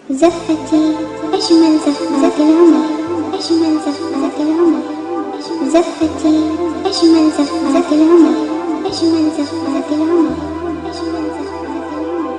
زفتي أجمل زفات العمر، أجمل زفات العمر، زفتي أجمل زفات العمر، أجمل زفات العمر، أجمل زفات العمر.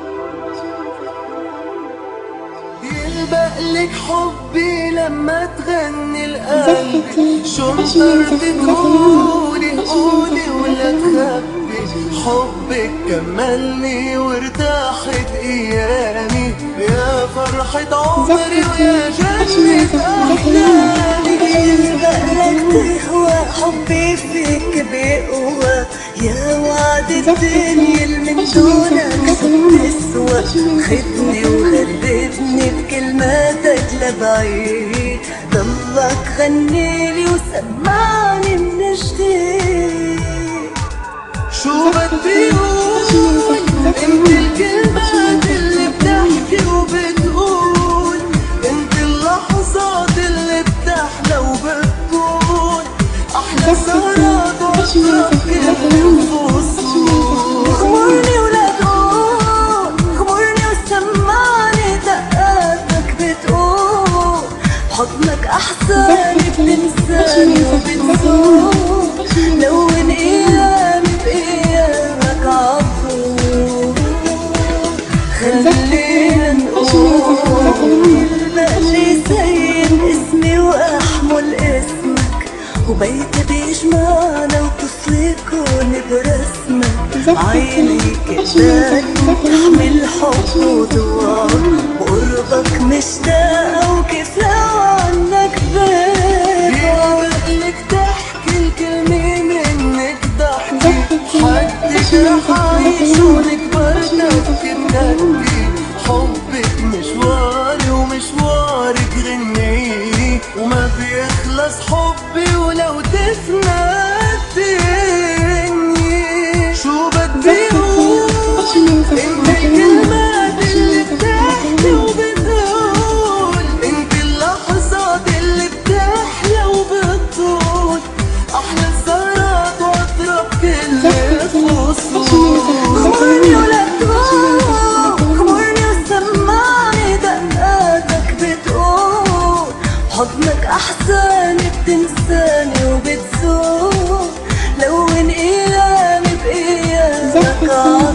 يلبقلك حبي لما تغني القلب، زفتي تقولي قولي ولا تخبي، حبك كملني وارتاحت ايامي، يا فرحة عمري ويا جنة احلامي. يلبقلك تهوى حبي فيك بقوى، يا وعد الدنيا اللي من دونك بتسوى، خدني وغلبني بكلماتك لبعيد، ضلك غنيلي وسمعني من جديد. شو بدي اقول انت الكلمات اللي بتحكي وبتقول، انت اللحظات اللي بتحلى وبتطول، احلى سهرات واطرب كل الفصول. خمرني ولا تقول، خمرني وسمعني دقاتك بتقول، حضنك احسن بتنساني وبتزول، لون ايامي بايامك عطول. خلينا نقول يلبقلي زين اسمي واحمل اسمك، وبيتي بيجمعنا وطفل يكون برسمك، عيني كداك تحمل حب ودعاء، وقربك مشتاقة وكيف لو عنك بابا. يلبقلك تحكي الكلمة منك ضحكي، حدك رح اعيش ونكبر تبكي بنبكي، حبك مشواري ومشوارك غني، وما بيخلص حبي ولو تفنى الدنيا. شو بدي اقول انت الكلمات اللي بتحكي وبتقول، انت اللحظات اللي بتحلى وبتطول، احلى السهرات واطرب كل الفصول. خمرني ولا تقول، خمرني وسمعني دقاتك بتقول، حضنك احسن بتنساني وبتزول، لون ايامي بايامك عطول.